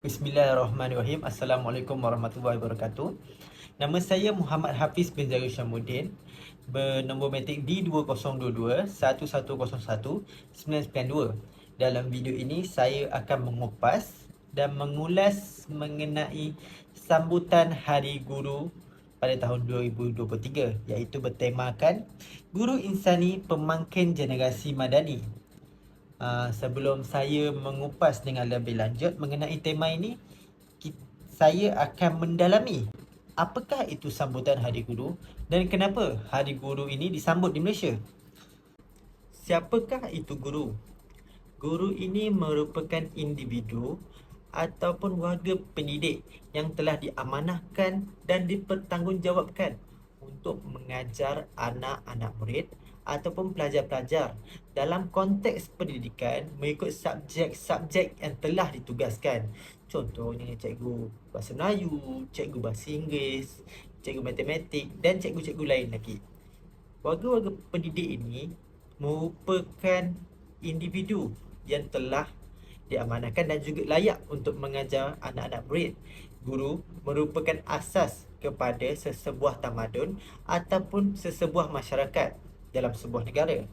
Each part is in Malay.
Bismillahirrahmanirrahim. Assalamualaikum warahmatullahi wabarakatuh. Nama saya Muhammad Hafiz bin Zarul Syamuddin, bernombor matrik D2022-1101-992. Dalam video ini saya akan mengupas dan mengulas mengenai sambutan Hari Guru pada tahun 2023, iaitu bertemakan Guru Insani Pemangkin Generasi Madani. Sebelum saya mengupas dengan lebih lanjut mengenai tema ini, saya akan mendalami apakah itu sambutan Hari Guru dan kenapa Hari Guru ini disambut di Malaysia. Siapakah itu guru? Guru ini merupakan individu ataupun warga pendidik yang telah diamanahkan dan dipertanggungjawabkan untuk mengajar anak-anak murid ataupun pelajar-pelajar dalam konteks pendidikan mengikut subjek-subjek yang telah ditugaskan. Contohnya cikgu bahasa Melayu, cikgu bahasa Inggeris, cikgu matematik dan cikgu-cikgu lain lagi. Warga-warga pendidik ini merupakan individu yang telah diamanahkan dan juga layak untuk mengajar anak-anak murid. Guru merupakan asas kepada sesebuah tamadun ataupun sesebuah masyarakat dalam sebuah negara.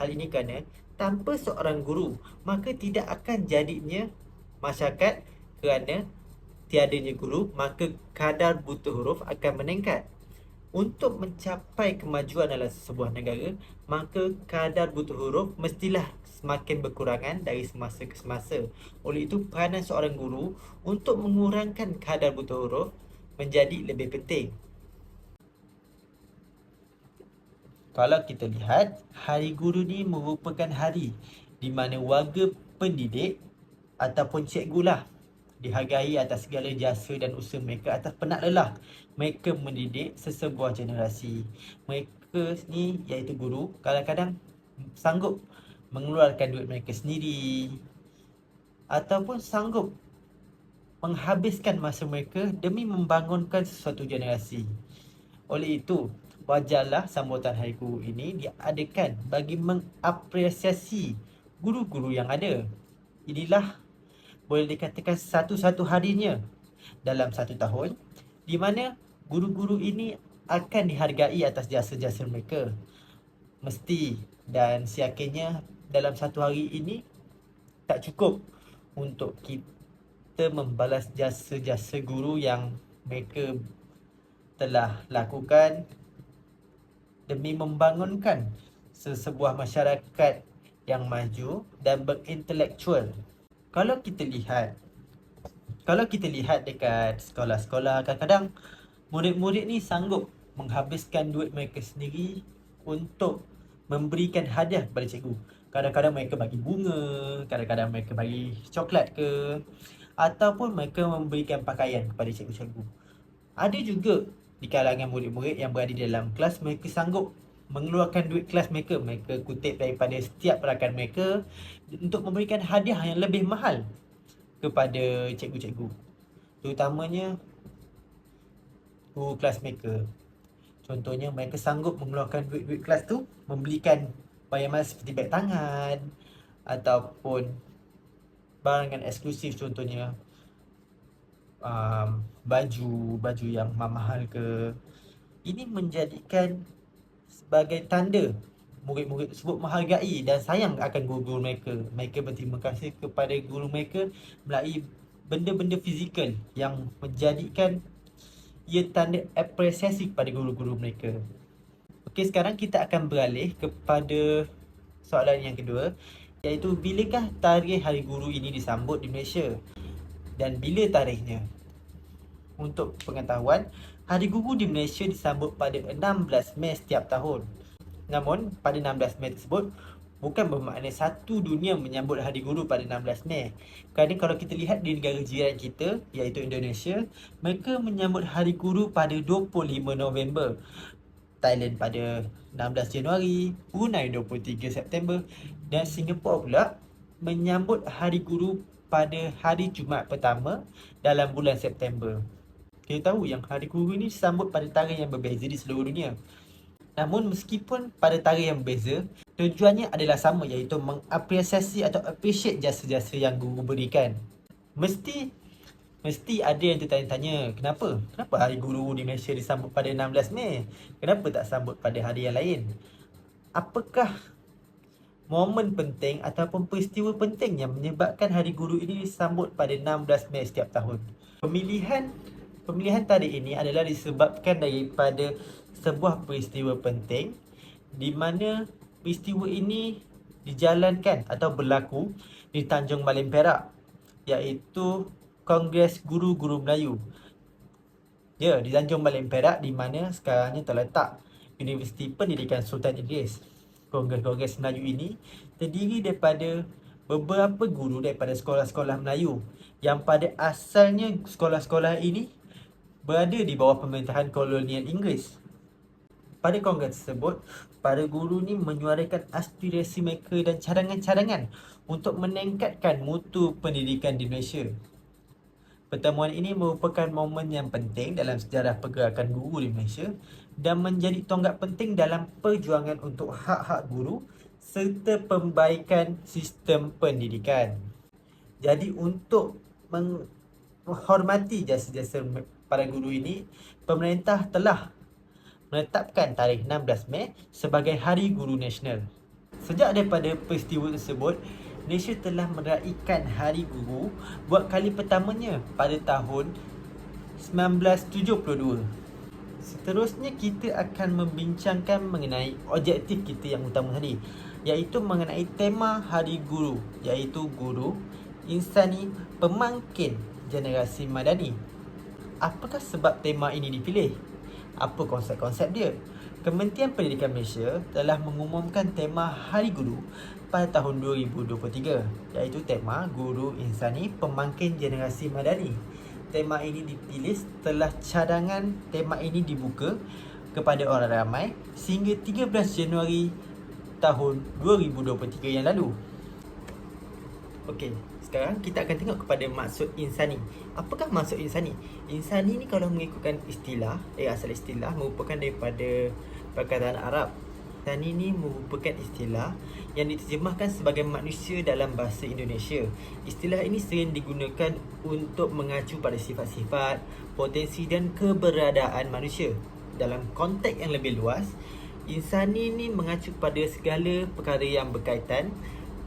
Hal ini kerana tanpa seorang guru, maka tidak akan jadinya masyarakat. Kerana tiadanya guru, maka kadar buta huruf akan meningkat. Untuk mencapai kemajuan dalam sebuah negara, maka kadar buta huruf mestilah semakin berkurangan dari semasa ke semasa. Oleh itu, peranan seorang guru untuk mengurangkan kadar buta huruf menjadi lebih penting. Kalau kita lihat, Hari Guru ni merupakan hari di mana warga pendidik ataupun cikgulah dihargai atas segala jasa dan usaha mereka atas penat lelah mereka mendidik sesebuah generasi. Mereka ni iaitu guru kadang-kadang sanggup mengeluarkan duit mereka sendiri ataupun sanggup menghabiskan masa mereka demi membangunkan sesuatu generasi. Oleh itu, wajarlah sambutan Hari Guru ini diadakan bagi mengapresiasi guru-guru yang ada. Inilah boleh dikatakan satu-satu harinya dalam satu tahun di mana guru-guru ini akan dihargai atas jasa-jasa mereka. Mesti dan seyakinnya dalam satu hari ini tak cukup untuk kita membalas jasa-jasa guru yang mereka telah lakukan demi membangunkan sesebuah masyarakat yang maju dan berintelektual. Kalau kita lihat dekat sekolah-sekolah, kadang-kadang murid-murid ni sanggup menghabiskan duit mereka sendiri untuk memberikan hadiah kepada cikgu. Kadang-kadang mereka bagi bunga, kadang-kadang mereka bagi coklat ke, ataupun mereka memberikan pakaian kepada cikgu-cikgu. Ada juga di kalangan murid-murid yang berada di dalam kelas, mereka sanggup mengeluarkan duit kelas mereka. Mereka kutip daripada setiap rakan mereka untuk memberikan hadiah yang lebih mahal kepada cikgu-cikgu, terutamanya guru kelas mereka. Contohnya mereka sanggup mengeluarkan duit-duit kelas tu membelikan bayaran seperti beg tangan ataupun barangan eksklusif, contohnya baju yang mahal ke. Ini menjadikan sebagai tanda murid-murid tersebut menghargai dan sayang akan guru-guru mereka. Mereka berterima kasih kepada guru mereka melalui benda-benda fizikal yang menjadikan ia tanda apresiasi kepada guru-guru mereka. Okey, sekarang kita akan beralih kepada soalan yang kedua, iaitu bilakah tarikh Hari Guru ini disambut di Malaysia dan bila tarikhnya? Untuk pengetahuan, Hari Guru di Malaysia disambut pada 16 Mei setiap tahun. Namun, pada 16 Mei tersebut bukan bermakna satu dunia menyambut Hari Guru pada 16 Mei. Kerana kalau kita lihat di negara jiran kita, iaitu Indonesia, mereka menyambut Hari Guru pada 25 November. Thailand pada 16 Januari, Brunei 23 September dan Singapura pula menyambut Hari Guru pada hari Jumaat pertama dalam bulan September. Kita tahu yang Hari Guru ini disambut pada tarikh yang berbeza di seluruh dunia. Namun meskipun pada tarikh yang berbeza, tujuannya adalah sama, iaitu mengapresiasi atau appreciate jasa-jasa yang guru berikan. Mesti Mesti ada yang tertanya-tanya, kenapa? Kenapa Hari Guru di Malaysia disambut pada 16 Mei? Kenapa tak sambut pada hari yang lain? Apakah momen penting ataupun peristiwa penting yang menyebabkan Hari Guru ini disambut pada 16 Mei setiap tahun? Pemilihan tarikh ini adalah disebabkan daripada sebuah peristiwa penting di mana peristiwa ini dijalankan atau berlaku di Tanjung Malim Perak, iaitu Kongres Guru-Guru Melayu. Ya, di Tanjung Malim Perak, di mana sekarangnya terletak Universiti Pendidikan Sultan Idris. Kongres Melayu ini terdiri daripada beberapa guru daripada sekolah-sekolah Melayu yang pada asalnya sekolah-sekolah ini berada di bawah pemerintahan kolonial Inggeris. Pada kongres tersebut, para guru ni menyuarakan aspirasi mereka dan cadangan-cadangan untuk meningkatkan mutu pendidikan di Malaysia. Pertemuan ini merupakan momen yang penting dalam sejarah pergerakan guru di Malaysia dan menjadi tonggak penting dalam perjuangan untuk hak-hak guru serta pembaikan sistem pendidikan. Jadi untuk menghormati jasa-jasa para guru ini, pemerintah telah menetapkan tarikh 16 Mei sebagai Hari Guru Nasional. Sejak daripada peristiwa tersebut, Malaysia telah meraihkan Hari Guru buat kali pertamanya pada tahun 1972. Seterusnya kita akan membincangkan mengenai objektif kita yang utama tadi, iaitu mengenai tema Hari Guru, iaitu Guru Insani Pemangkin Generasi Madani. Apakah sebab tema ini dipilih? Apa konsep-konsep dia? Kementerian Pendidikan Malaysia telah mengumumkan tema Hari Guru pada tahun 2023, iaitu tema Guru Insani Pemangkin Generasi Madani. Tema ini dipilih setelah cadangan tema ini dibuka kepada orang ramai sehingga 13 Januari tahun 2023 yang lalu. Okey, sekarang kita akan tengok kepada maksud insani. Apakah maksud insani? Insani ni kalau mengikutkan istilah, asal istilah merupakan daripada perkataan Arab. Insani ni merupakan istilah yang diterjemahkan sebagai manusia dalam bahasa Indonesia. Istilah ini sering digunakan untuk mengacu pada sifat-sifat, potensi dan keberadaan manusia. Dalam konteks yang lebih luas, insani ni mengacu pada segala perkara yang berkaitan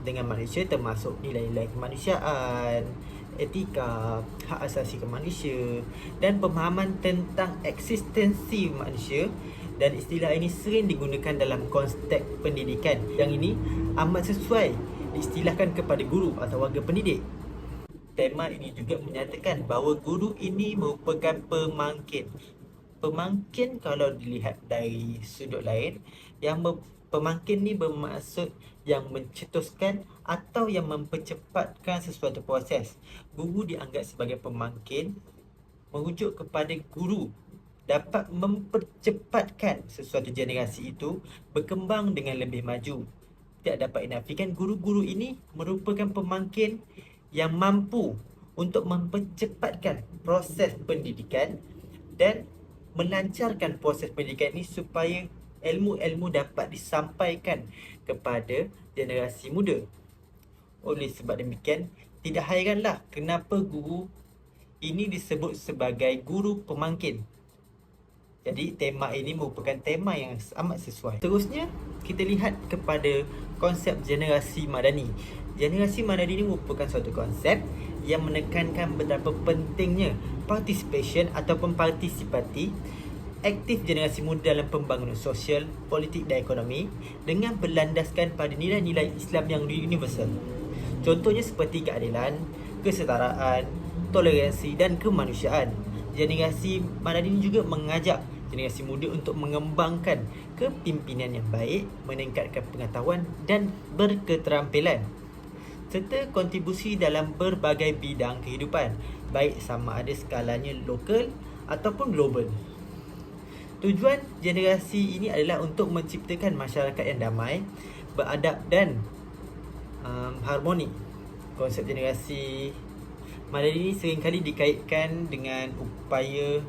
dengan manusia, termasuk nilai-nilai kemanusiaan, etika, hak asasi manusia dan pemahaman tentang eksistensi manusia. Dan istilah ini sering digunakan dalam konteks pendidikan. Yang ini amat sesuai diistilahkan kepada guru atau warga pendidik. Tema ini juga menyatakan bahawa guru ini merupakan pemangkin. Pemangkin kalau dilihat dari sudut lain, pemangkin ni bermaksud yang mencetuskan atau yang mempercepatkan sesuatu proses. Guru dianggap sebagai pemangkin, merujuk kepada guru dapat mempercepatkan sesuatu generasi itu berkembang dengan lebih maju. Tidak dapat dinafikan guru-guru ini merupakan pemangkin yang mampu untuk mempercepatkan proses pendidikan dan melancarkan proses pendidikan ini supaya ilmu-ilmu dapat disampaikan kepada generasi muda. Oleh sebab demikian, tidak hairanlah kenapa guru ini disebut sebagai guru pemangkin. Jadi tema ini merupakan tema yang amat sesuai. Terusnya, kita lihat kepada konsep generasi madani. Generasi madani ini merupakan suatu konsep yang menekankan betapa pentingnya participation ataupun partisipasi aktif generasi muda dalam pembangunan sosial, politik dan ekonomi dengan berlandaskan pada nilai-nilai Islam yang universal. Contohnya seperti keadilan, kesetaraan, toleransi dan kemanusiaan. Generasi madani juga mengajak generasi muda untuk mengembangkan kepimpinan yang baik, meningkatkan pengetahuan dan berketerampilan serta kontribusi dalam berbagai bidang kehidupan, baik sama ada skalanya lokal ataupun global. Tujuan generasi ini adalah untuk menciptakan masyarakat yang damai, beradab dan harmoni. Konsep generasi madani ini seringkali dikaitkan dengan upaya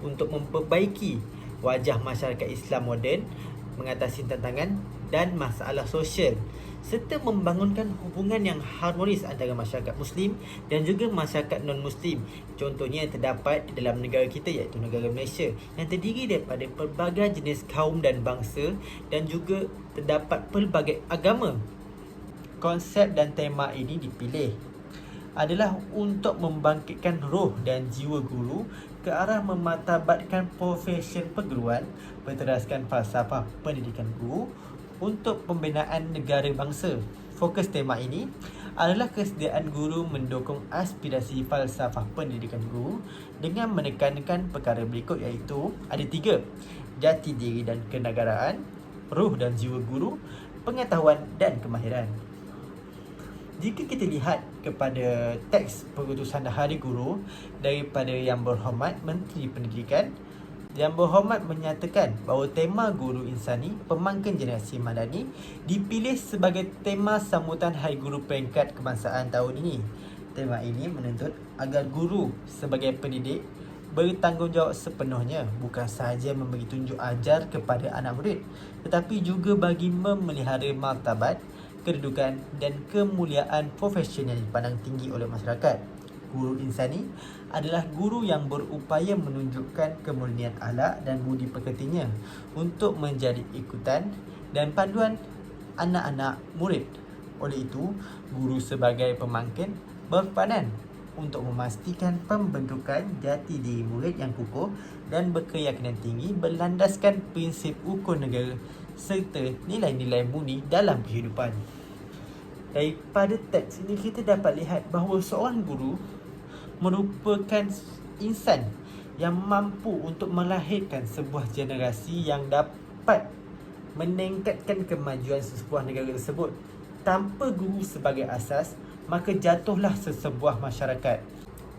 untuk memperbaiki wajah masyarakat Islam moden, mengatasi tantangan dan masalah sosial serta membangunkan hubungan yang harmonis antara masyarakat Muslim dan juga masyarakat non-Muslim. Contohnya yang terdapat di dalam negara kita iaitu negara Malaysia yang terdiri daripada pelbagai jenis kaum dan bangsa dan juga terdapat pelbagai agama. Konsep dan tema ini dipilih adalah untuk membangkitkan roh dan jiwa guru ke arah memartabatkan profesion perguruan, berteraskan falsafah pendidikan guru untuk pembinaan negara bangsa. Fokus tema ini adalah kesediaan guru mendukung aspirasi falsafah pendidikan guru dengan menekankan perkara berikut iaitu ada 3: jati diri dan kenegaraan, roh dan jiwa guru, pengetahuan dan kemahiran. Jika kita lihat kepada teks pengutusan Hari Guru daripada Yang Berhormat Menteri Pendidikan, Yang Berhormat menyatakan bahawa tema Guru Insani Pemangkin Generasi Madani dipilih sebagai tema sambutan Hari Guru peringkat kebangsaan tahun ini. Tema ini menuntut agar guru sebagai pendidik bertanggungjawab sepenuhnya bukan sahaja memberi tunjuk ajar kepada anak murid tetapi juga bagi memelihara martabat, kedudukan dan kemuliaan profesion yang dipandang tinggi oleh masyarakat. Guru insani adalah guru yang berupaya menunjukkan kemurnian akhlak dan budi pekertinya untuk menjadi ikutan dan panduan anak-anak murid. Oleh itu, guru sebagai pemangkin berperanan untuk memastikan pembentukan jati diri murid yang kukuh dan berkeyakinan tinggi berlandaskan prinsip ukun negara serta nilai-nilai murni dalam kehidupan. Daripada teks ini kita dapat lihat bahawa seorang guru merupakan insan yang mampu untuk melahirkan sebuah generasi yang dapat meningkatkan kemajuan sebuah negara tersebut. Tanpa guru sebagai asas, maka jatuhlah sesebuah masyarakat.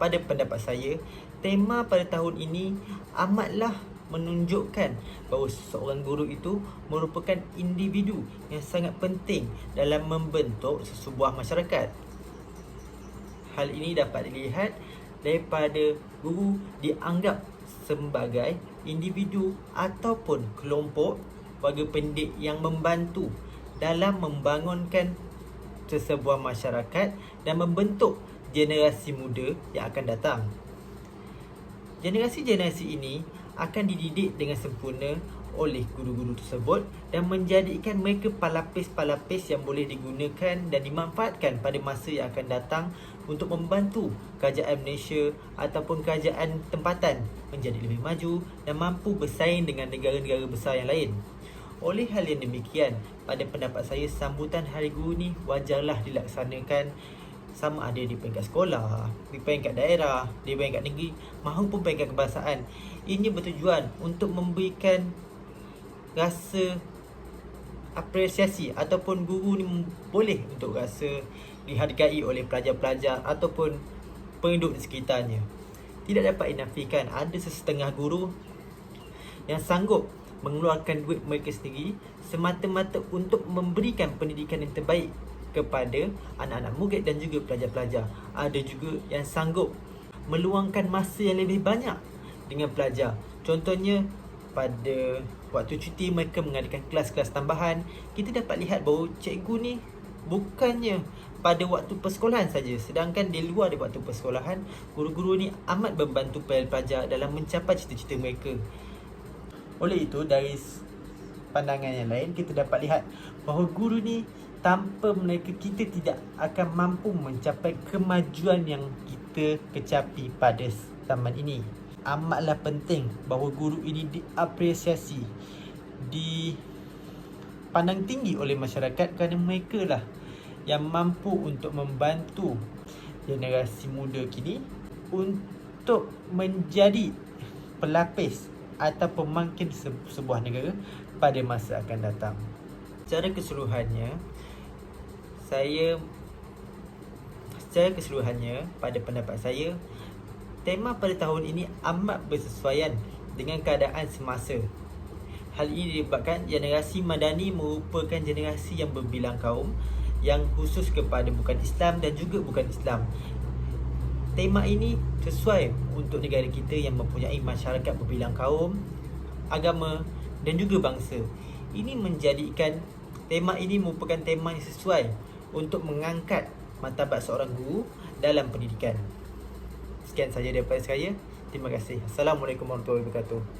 Pada pendapat saya, tema pada tahun ini amatlah menunjukkan bahawa seorang guru itu merupakan individu yang sangat penting dalam membentuk sesebuah masyarakat. Hal ini dapat dilihat daripada guru dianggap sebagai individu ataupun kelompok warga pendidik yang membantu dalam membangunkan sesebuah masyarakat dan membentuk generasi muda yang akan datang. Generasi-generasi ini akan dididik dengan sempurna oleh guru-guru tersebut dan menjadikan mereka pelapis-pelapis yang boleh digunakan dan dimanfaatkan pada masa yang akan datang untuk membantu kerajaan Malaysia ataupun kerajaan tempatan menjadi lebih maju dan mampu bersaing dengan negara-negara besar yang lain. Oleh hal yang demikian, pada pendapat saya sambutan Hari Guru ni wajarlah dilaksanakan sama ada di peringkat sekolah, di peringkat daerah, di peringkat negeri maupun peringkat kebangsaan. Ini bertujuan untuk memberikan rasa apresiasi ataupun guru ni boleh untuk rasa dihargai oleh pelajar-pelajar ataupun penduduk di sekitarnya. Tidak dapat dinafikan ada sesetengah guru yang sanggup mengeluarkan duit mereka sendiri semata-mata untuk memberikan pendidikan yang terbaik kepada anak-anak murid dan juga pelajar-pelajar. Ada juga yang sanggup meluangkan masa yang lebih banyak dengan pelajar. Contohnya pada waktu cuti mereka mengadakan kelas-kelas tambahan. Kita dapat lihat bahawa cikgu ni bukannya pada waktu persekolahan saja, sedangkan di luar dari waktu persekolahan, guru-guru ni amat membantu pelajar dalam mencapai cita-cita mereka. Oleh itu, dari pandangan yang lain, kita dapat lihat bahawa guru ni tanpa mereka kita tidak akan mampu mencapai kemajuan yang kita kecapi pada zaman ini. Amatlah penting bahawa guru ini diapresiasi, dipandang tinggi oleh masyarakat kerana mereka lah yang mampu untuk membantu generasi muda kini untuk menjadi pelapis atau pemangkin sebuah negara pada masa akan datang. Secara keseluruhannya, pada pendapat saya, tema pada tahun ini amat bersesuaian dengan keadaan semasa. Hal ini disebabkan generasi Madani merupakan generasi yang berbilang kaum, yang khusus kepada bukan Islam dan juga bukan Islam. Tema ini sesuai untuk negara kita yang mempunyai masyarakat berbilang kaum, agama dan juga bangsa. Ini menjadikan tema ini merupakan tema yang sesuai untuk mengangkat martabat seorang guru dalam pendidikan. Sekian saja daripada saya. Terima kasih. Assalamualaikum warahmatullahi wabarakatuh.